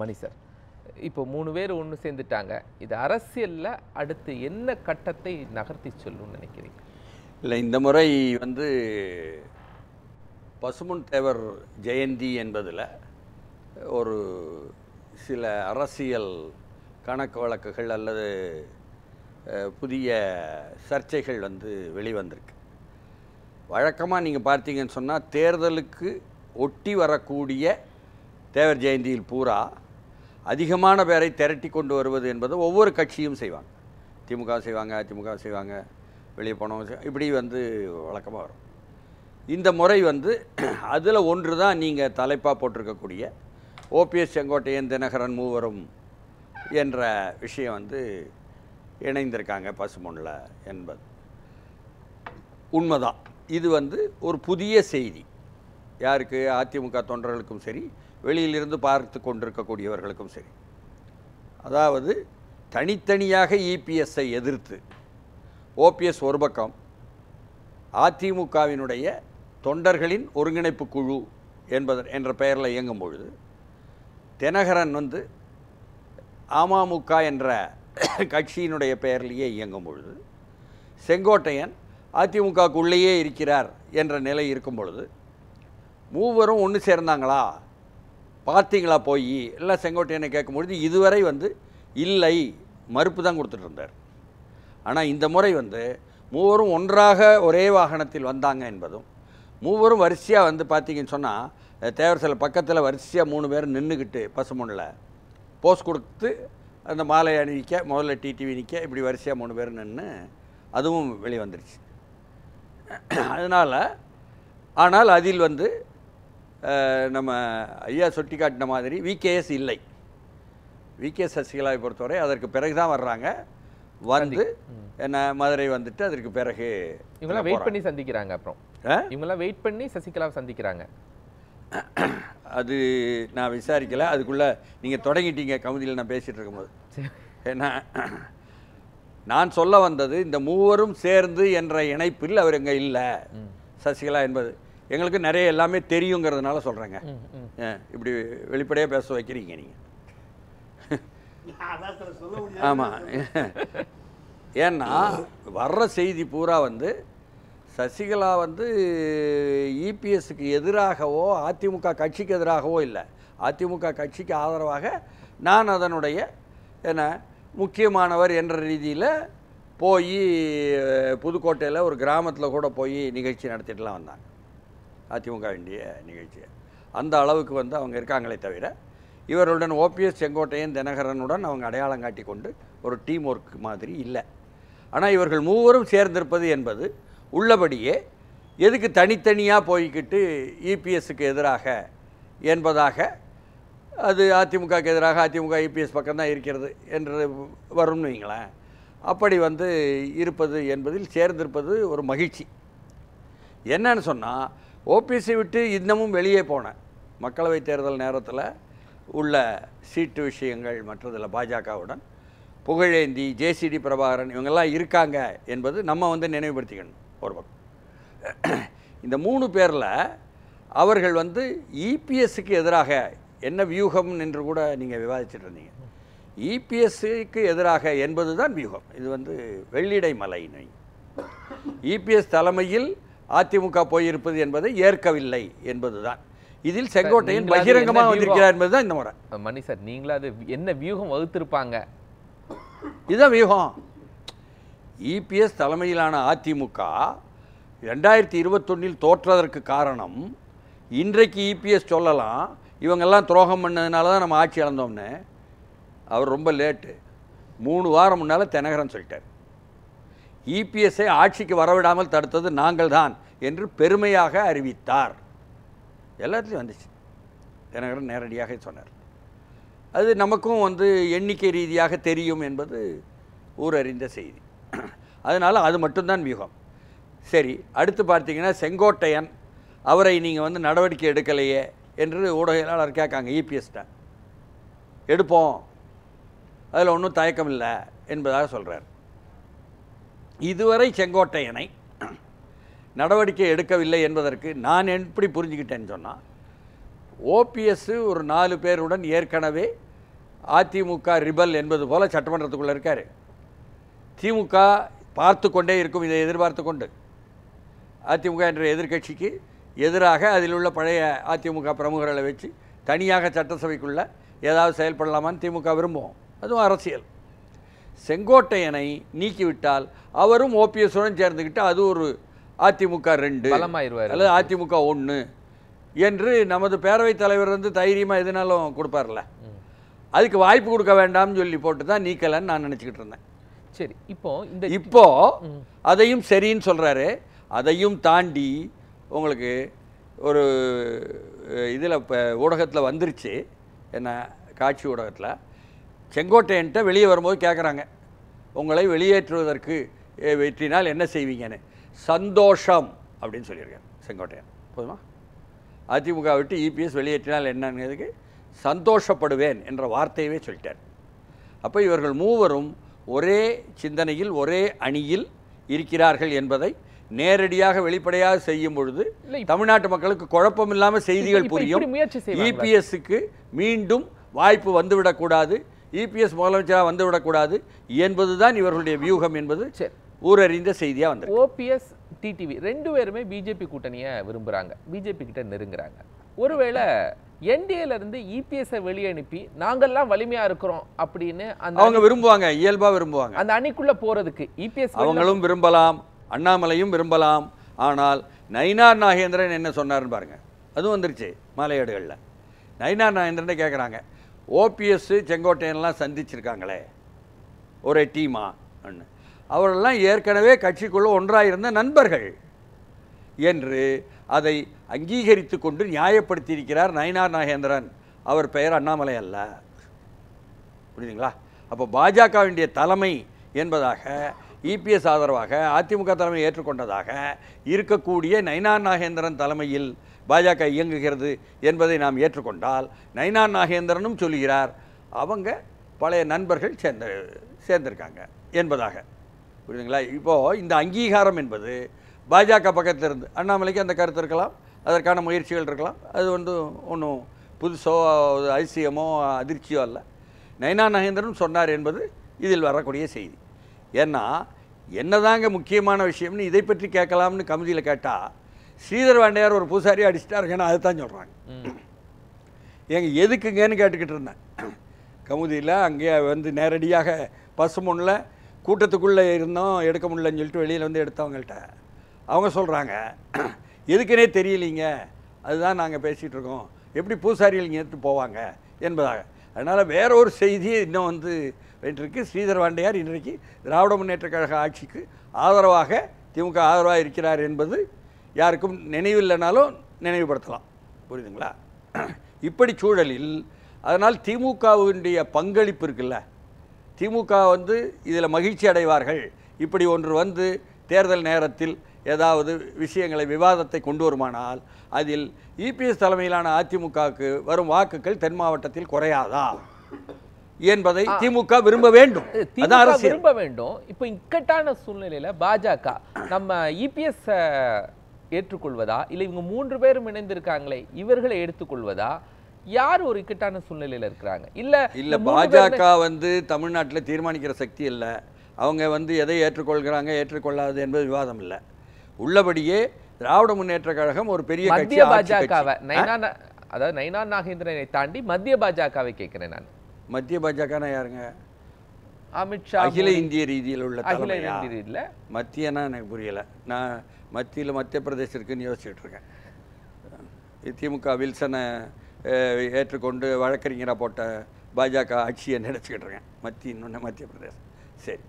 மணி sir, இப்போ 3 பேர் ஒன்று சேர்ந்துட்டாங்க. இது அரசியலில் அடுத்து என்ன கட்டத்தை நகர்த்தி சொல்லுன்னு நினைக்கிறீங்க? இல்லை, இந்த முறை வந்து பசும்பொன் தேவர் ஜெயந்தி என்பதில் ஒரு சில அரசியல் கணக்கு வழக்குகள் அல்லது புதிய சர்ச்சைகள் வந்து வெளிவந்திருக்கு. வழக்கமாக நீங்கள் பார்த்தீங்கன்னு சொன்னால் தேர்தலுக்கு ஒட்டி வரக்கூடிய தேவர் ஜெயந்தியில் பூரா அதிகமான பேரை திரட்டி கொண்டு வருவது என்பது ஒவ்வொரு கட்சியும் செய்வாங்க. திமுக செய்வாங்க, அதிமுக செய்வாங்க, வெளியே போனவங்க இப்படி வந்து வழக்கமாக வரும். இந்த முறை வந்து அதில் ஒன்று தான் நீங்கள் தலைப்பாக போட்டிருக்கக்கூடிய ஓபிஎஸ், செங்கோட்டையன், தினகரன் மூவரும் என்ற விஷயம் வந்து இணைந்திருக்காங்க பசும்பொன்னில் என்பது உண்மைதான். இது வந்து ஒரு புதிய செய்தி. யாருக்கு? அதிமுக தொண்டர்களுக்கும் சரி, வெளியிலிருந்து பார்த்து கொண்டிருக்கக்கூடியவர்களுக்கும் சரி. அதாவது தனித்தனியாக இபிஎஸ்ஐ எதிர்த்து ஓபிஎஸ் ஒரு பக்கம், அதிமுகவினுடைய தொண்டர்களின் ஒருங்கிணைப்பு குழு என்ற பெயரில் இயங்கும் பொழுது, தினகரன் வந்து அமமுக என்ற கட்சியினுடைய பெயரிலேயே இயங்கும் பொழுது, செங்கோட்டையன் அதிமுகவுக்குள்ளேயே இருக்கிறார் என்ற நிலை இருக்கும் பொழுது, மூவரும் ஒன்று சேர்ந்தாங்களா, பார்த்தீங்களா போய் எல்லாம் செங்கோட்டையனை கேட்கும்பொழுது இதுவரை வந்து இல்லை, மறுப்பு தான் கொடுத்துட்டு இருந்தார். ஆனால் இந்த முறை வந்து மூவரும் ஒன்றாக ஒரே வாகனத்தில் வந்தாங்க என்பதும், மூவரும் வரிசையாக வந்து பார்த்தீங்கன்னு சொன்னால் தேவர் சில பக்கத்தில் வரிசையாக 3 பேர் நின்றுக்கிட்டு பசும்பொன்னில் போஸ்ட் கொடுத்து அந்த மாலை அணிவிக்க, முதல்ல டிடிவி நிற்க, இப்படி வரிசையாக 3 பேர் நின்று அதுவும் வெளிவந்துருச்சு. ஆனால் அதில் வந்து நம்ம ஐயா சுட்டி காட்டின மாதிரி விகேஎஸ் இல்லை. விகே சசிகலாவை பொறுத்தவரை அதற்கு பிறகு தான் வர்றாங்க. வந்து என்ன மதுரை வந்துட்டு அதற்கு பிறகு இவங்களாம் வெயிட் பண்ணி சந்திக்கிறாங்க. அப்புறம் இவங்களாம் வெயிட் பண்ணி சசிகலாவை சந்திக்கிறாங்க. அது நான் விசாரிக்கலை. அதுக்குள்ளே நீங்கள் தொடங்கிட்டீங்க கமுதியில் நான் பேசிகிட்டு இருக்கும்போது. ஏன்னா நான் சொல்ல வந்தது, இந்த மூவரும் சேர்ந்து என்ற இணைப்பில் அவர் எங்கே இல்லை சசிகலா என்பது எங்களுக்கு நிறைய எல்லாமே தெரியுங்கிறதுனால சொல்கிறேங்க. இப்படி வெளிப்படையாக பேச வைக்கிறீங்க நீங்கள். ஆமாம், ஏன்னா வர்ற செய்தி பூரா வந்து சசிகலா வந்து இபிஎஸ்க்கு எதிராகவோ அதிமுக கட்சிக்கு எதிராகவோ இல்லை, அதிமுக கட்சிக்கு ஆதரவாக நான் அதனுடைய என்ன முக்கியமானவர் என்ற ரீதியில் போய் புதுக்கோட்டையில் ஒரு கிராமத்தில் கூட போய் நிகழ்ச்சி நடத்திட்டுலாம் வந்தாங்க. அதிமுக வேண்டிய நிகழ்ச்சி அந்த அளவுக்கு வந்து அவங்க இருக்காங்களே தவிர, இவருடன் ஓபிஎஸ், செங்கோட்டையன், தினகரனுடன் அவங்க அடையாளம் காட்டி கொண்டு ஒரு டீம் ஒர்க் மாதிரி இல்லை. ஆனால் இவர்கள் மூவரும் சேர்ந்திருப்பது என்பது உள்ளபடியே எதுக்கு தனித்தனியாக போய்கிட்டு இபிஎஸ்க்கு எதிராக என்பதாக, அது அதிமுகக்கு எதிராக அதிமுக இபிஎஸ் பக்கம்தான் இருக்கிறது என்று வரும்னு வைங்களேன். அப்படி வந்து இருப்பது என்பதில் சேர்ந்திருப்பது ஒரு மகிழ்ச்சி. என்னன்னு சொன்னால், ஓபிஎஸ்ஸை விட்டு இன்னமும் வெளியே போன மக்களவைத் தேர்தல் நேரத்தில் உள்ள சீட்டு விஷயங்கள் மற்றதில் பாஜகவுடன் புகழேந்தி, ஜேசிடி பிரபாகரன் இவங்கெல்லாம் இருக்காங்க என்பது நம்ம வந்து நினைவுபடுத்திக்கணும். ஒரு பக்கம் இந்த 3 பேரில் அவர்கள் வந்து இபிஎஸ்க்கு எதிராக என்ன வியூகம் என்று கூட நீங்கள் விவாதிச்சுட்டு இருந்தீங்க. இபிஎஸ்க்கு எதிராக என்பது தான் வியூகம். இது வந்து வெள்ளிடை மலை. இபிஎஸ் தலைமையில் அதிமுக போயிருப்பது என்பதை ஏற்கவில்லை என்பதுதான். இதில் செங்கோட்டையன் பகிரங்கமாக வந்திருக்கிறார் என்பதுதான் இந்த முறை. மணி சார், நீங்களா அது என்ன வியூகம் வகுத்திருப்பாங்க? இதுதான் வியூகம். இபிஎஸ் தலைமையிலான அதிமுக 2021 தோற்றதற்கு காரணம், இன்றைக்கு இபிஎஸ் சொல்லலாம் இவங்கெல்லாம் துரோகம் பண்ணதுனால தான் நம்ம ஆட்சி இழந்தோம்னு. அவர் ரொம்ப லேட்டு. 3 வாரம் முன்னால் தினகரன் சொல்லிட்டார், இபிஎஸ்ஐ ஆட்சிக்கு வரவிடாமல் தடுத்தது நாங்கள் தான் என்று பெருமையாக அறிவித்தார். எல்லாத்துலேயும் வந்துச்சு. தினகரன் நேரடியாக சொன்னார். அது நமக்கும் வந்து எண்ணிக்கை ரீதியாக தெரியும் என்பது ஊரறிந்த செய்தி. அதனால் அது மட்டும்தான் வியூகம். சரி, அடுத்து பார்த்தீங்கன்னா செங்கோட்டையன், அவரை நீங்கள் வந்து நடவடிக்கை எடுக்கலையே என்று ஊடகங்களாளர் கேட்காங்க. இபிஎஸ்ட எடுப்போம், அதில் ஒன்றும் தயக்கம் இல்லை என்பதாக சொல்கிறார். இதுவரை செங்கோட்டையனை நடவடிக்கை எடுக்கவில்லை என்பதற்கு நான் எப்படி புரிஞ்சுக்கிட்டேன்னு சொன்னால், ஓபிஎஸ் ஒரு 4 பேருடன் ஏற்கனவே அதிமுக ரிபல் என்பது போல சட்டமன்றத்துக்குள்ளே இருக்கார். திமுக பார்த்து கொண்டே இருக்கும், இதை எதிர்பார்த்து கொண்டு அதிமுக என்ற எதிர்க்கட்சிக்கு எதிராக அதில் உள்ள பழைய அதிமுக பிரமுகர்களை வச்சு தனியாக சட்டசபைக்குள்ளே ஏதாவது செயல்படலாமான்னு திமுக விரும்புவோம். அதுவும் அரசியல். செங்கோட்டையனை நீக்கிவிட்டால் அவரும் ஓபிஎஸ்ஸுடன் சேர்ந்துக்கிட்டு அது ஒரு அதிமுக 2 அல்லது அதிமுக 1 என்று நமது பேரவைத் தலைவர் வந்து தைரியமாக எதுனாலும் கொடுப்பார்ல, அதுக்கு வாய்ப்பு கொடுக்க வேண்டாம்னு சொல்லி போட்டு தான் நீக்கலன்னு நான் நினச்சிக்கிட்டு இருந்தேன். சரி, இப்போ அதையும் சரின்னு சொல்கிறாரு. அதையும் தாண்டி உங்களுக்கு ஒரு இதில் இப்போ ஊடகத்தில் வந்துருச்சு, என்ன காட்சி ஊடகத்தில் செங்கோட்டையன்ட்ட வெளியே வரும்போது கேட்குறாங்க, உங்களை வெளியேற்றுவதற்கு வெற்றினால் என்ன செய்வீங்கன்னு. சந்தோஷம் அப்படின்னு சொல்லியிருக்காரு செங்கோட்டையன். போதுமா? அதிமுக விட்டு இபிஎஸ் வெளியேற்றினால் என்னங்கிறதுக்கு சந்தோஷப்படுவேன் என்ற வார்த்தையவே சொல்லிட்டார். அப்போ இவர்கள் மூவரும் ஒரே சிந்தனையில் ஒரே அணியில் இருக்கிறார்கள் என்பதை நேரடியாக வெளிப்படையாக செய்யும் பொழுது தமிழ்நாட்டு மக்களுக்கு குழப்பம் இல்லாமல் செய்திகள் புரியும். இபிஎஸ்க்கு மீண்டும் வாய்ப்பு வந்துவிடக்கூடாது, இபிஎஸ் முதலமைச்சராக வந்துவிடக்கூடாது என்பதுதான் இவர்களுடைய வியூகம் என்பது ஊரறிந்த செய்தியாக வந்து. ஓபிஎஸ் டிடிவி 2 பேருமே பிஜேபி கூட்டணியை விரும்புகிறாங்க, பிஜேபி கிட்ட நெருங்குறாங்க. ஒருவேளை என்டிஏல இருந்து இபிஎஸ்ஸை வெளியே அனுப்பி நாங்கள்லாம் வலிமையா இருக்கிறோம் அப்படின்னு அவங்க விரும்புவாங்க, இயல்பா விரும்புவாங்க. அந்த அணிக்குள்ள போறதுக்கு இபிஎஸ் அவங்களும் விரும்பலாம், அண்ணாமலையும் விரும்பலாம். ஆனால் நயினார் நாகேந்திரன் என்ன சொன்னார்னு பாருங்க, அதுவும் வந்துருச்சு மாலையேடுகளில். நயினார் நாகேந்திரனே கேட்குறாங்க, ஓபிஎஸ் செங்கோட்டையன்லாம் சந்திச்சிருக்காங்களே ஒரே டீமா அண்ணு, அவரெல்லாம் ஏற்கனவே கட்சிக்குள்ள ஒன்றாக இருந்த நண்பர்கள் என்று அதை அங்கீகரித்து கொண்டு நியாயப்படுத்தியிருக்கிறார் நயினார் நாகேந்திரன். அவர் பெயர் அண்ணாமலை அல்ல. புரியுதுங்களா? அப்போ பாஜகவினுடைய தலைமை என்பதாக இபிஎஸ் ஆதரவாக அதிமுக தலைமை ஏற்றுக்கொண்டதாக இருக்கக்கூடிய நயினார் நாகேந்திரன் தலைமையில் பாஜக இயங்குகிறது என்பதை நாம் ஏற்றுக்கொண்டால் நயினார் நாகேந்திரனும் சொல்கிறார் அவங்க பழைய நண்பர்கள் சேர்ந்திருக்காங்க என்பதாக. புரியுதுங்களா? இப்போது இந்த அங்கீகாரம் என்பது பாஜக பக்கத்தில் இருந்து அண்ணாமலைக்கு அந்த கருத்து இருக்கலாம், அதற்கான முயற்சிகள் இருக்கலாம். அது வந்து ஒன்றும் புதுசோ அதிசயமோ அதிர்ச்சியோ அல்ல. நயினார் நாகேந்திரன் சொன்னார் என்பது இதில் வரக்கூடிய செய்தி. ஏன்னா என்னதாங்க முக்கியமான விஷயம்னு இதை பற்றி கேட்கலாம்னு கமிட்டியில் கேட்டால் ஸ்ரீதர் வாண்டையார் ஒரு பூசாரி அடிச்சிட்டாருங்கன்னு அதுதான் சொல்கிறாங்க. ஏங்க எதுக்குங்கன்னு கேட்டுக்கிட்டு இருந்தேன் கமுதியில். அங்கே வந்து நேரடியாக பசுமொன்னில் கூட்டத்துக்குள்ளே இருந்தோம், எடுக்க முடியலன்னு சொல்லிட்டு வெளியில் வந்து எடுத்தவங்கள்ட்ட அவங்க சொல்கிறாங்க, எதுக்குன்னே தெரியலிங்க, அதுதான் நாங்கள் பேசிகிட்டு இருக்கோம், எப்படி பூசாரிகள் இங்கே எடுத்து போவாங்க என்பதாக. அதனால் வேற ஒரு செய்தி இன்னும் வந்து வென்றிருக்கு. ஸ்ரீதர் வாண்டையார் இன்றைக்கு திராவிட முன்னேற்ற கழக ஆட்சிக்கு ஆதரவாக திமுக ஆதரவாக இருக்கிறார் என்பது யாருக்கும் நினைவில்லைனாலும் நினைவுபடுத்தலாம். புரியுதுங்களா? இப்படி சூழலில் அதனால் திமுகவினுடைய பங்களிப்பு இருக்குல்ல, திமுக வந்து இதில் மகிழ்ச்சி அடைவார்கள். இப்படி ஒன்று வந்து தேர்தல் நேரத்தில் ஏதாவது விஷயங்களை விவாதத்தை கொண்டு வருமானால் அதில் இபிஎஸ் தலைமையிலான அதிமுகவுக்கு வரும் வாக்குகள் தென் மாவட்டத்தில் குறையாதா என்பதை திமுக விரும்ப வேண்டும், விரும்ப வேண்டும். இப்போ இக்கட்டான சூழ்நிலையில் பாஜக நம்ம இபிஎஸ் ஏற்றுக்கொள்வதா இல்லை இவங்க 3 பேரும் இணைந்திருக்காங்களே இவர்களை எடுத்துக்கொள்வதா, யார் ஒரு இக்கட்டான சூழ்நிலையில் இருக்கிறாங்க? இல்லை பாஜக வந்து தமிழ்நாட்டில் தீர்மானிக்கிற சக்தி இல்லை. அவங்க வந்து எதை ஏற்றுக்கொள்கிறாங்க ஏற்றுக்கொள்ளாது என்பது விவாதம் இல்லை. உள்ளபடியே திராவிட முன்னேற்ற கழகம் ஒரு பெரிய மத்திய பாஜகவை அதாவது நயினார் நாகேந்திரனை தாண்டி மத்திய பாஜகவை கேட்கிறேன் நான். மத்திய பாஜகனா யாருங்க? அமித்ஷா. அகில இந்திய ரீதியில் உள்ள தலைமையா? மத்தியனா எனக்கு புரியலை. நான் மத்தியில் மத்திய பிரதேசம் இருக்குன்னு யோசிச்சுட்டு இருக்கேன். திமுக வில்சனை ஏற்றுக்கொண்டு வழக்கறிஞராக போட்ட பாஜக ஆட்சியை நினச்சிக்கிட்டு இருக்கேன். இன்னொன்று மத்திய பிரதேசம். சரி,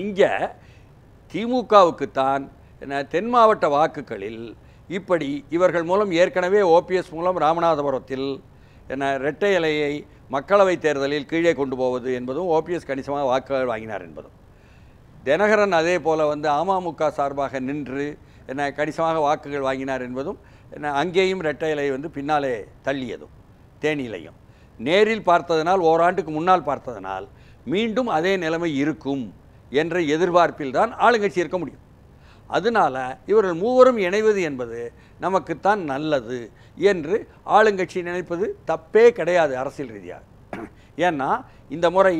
இங்கே திமுகவுக்குத்தான் தென் மாவட்ட வாக்குகளில் இப்படி இவர்கள் மூலம் ஏற்கனவே ஓபிஎஸ் மூலம் ராமநாதபுரத்தில் இரட்டை இலையை மக்களவைத் தேர்தலில் கீழே கொண்டு போவது என்பதும் ஓபிஎஸ் கணிசமாக வாக்குகள் வாங்கினார் என்பதும், தினகரன் அதே போல் வந்து அமமுக சார்பாக நின்று கணிசமாக வாக்குகள் வாங்கினார் என்பதும், அங்கேயும் இரட்டை இலை வந்து பின்னாலே தள்ளியதும், தேனிலையும் நேரில் பார்த்ததனால் ஓராண்டுக்கு முன்னால் பார்த்ததனால் மீண்டும் அதே நிலைமை இருக்கும் என்ற எதிர்பார்ப்பில் தான் ஆளுங்கட்சி இருக்க முடியும். அதனால இவர்கள் மூவரும் இணைவது என்பது நமக்குத்தான் நல்லது என்று ஆளுங்கட்சி நினைப்பது தப்பே கிடையாது அரசியல் ரீதியாக. ஏன்னா இந்த முறை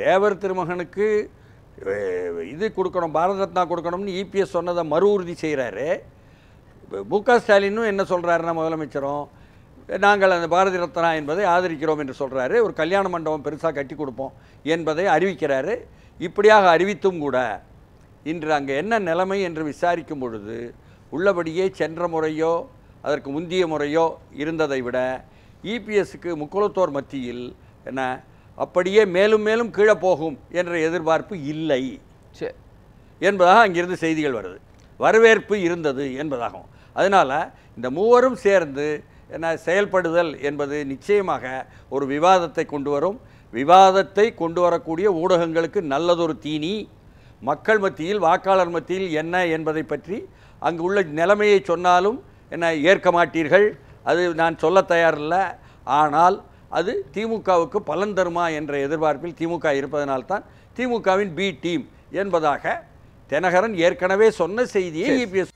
தேவர் திருமகனுக்கு இது கொடுக்கணும், பாரத ரத்னா கொடுக்கணும்னு இபிஎஸ் சொன்னதை மறு உறுதி செய்கிறாரு. மு.க. ஸ்டாலினும் என்ன சொல்கிறாருன்னா, முதலமைச்சரும் நாங்கள் அந்த பாரதி ரத்னா என்பதை ஆதரிக்கிறோம் என்று சொல்கிறாரு. ஒரு கல்யாண மண்டபம் பெருசாக கட்டி கொடுப்போம் என்பதை அறிவிக்கிறாரு. இப்படியாக அறிவித்தும் கூட இன்று அங்கே என்ன நிலைமை என்று விசாரிக்கும் பொழுது உள்ளபடியே சென்ற முறையோ அதற்கு முந்திய முறையோ இருந்ததை விட இபிஎஸ்க்கு முக்குளத்தோர் மத்தியில் என்ன அப்படியே மேலும் மேலும் கீழே போகும் என்ற எதிர்பார்ப்பு இல்லை என்பதாக அங்கிருந்து செய்திகள் வருது. வரவேற்பு இருந்தது என்பதாகும். அதனால் இந்த மூவரும் சேர்ந்து என்ன செயல்படுதல் என்பது நிச்சயமாக ஒரு விவாதத்தை கொண்டு வரும். விவாதத்தை கொண்டு வரக்கூடிய ஊடகங்களுக்கு நல்லதொரு தீனி. மக்கள் மத்தியில், வாக்காளர் மத்தியில் என்ன என்பதை பற்றி அங்கு உள்ள நிலைமையை சொன்னாலும் என்ன ஏற்க மாட்டீர்கள், அது நான் சொல்ல தயாரில்லை. ஆனால் அது திமுகவுக்கு பலன் தருமா என்ற எதிர்பார்ப்பில் திமுக இருப்பதனால்தான் திமுகவின் பி டீம் என்பதாக தினகரன் ஏற்கனவே சொன்ன செய்தியை இபிஎஸ்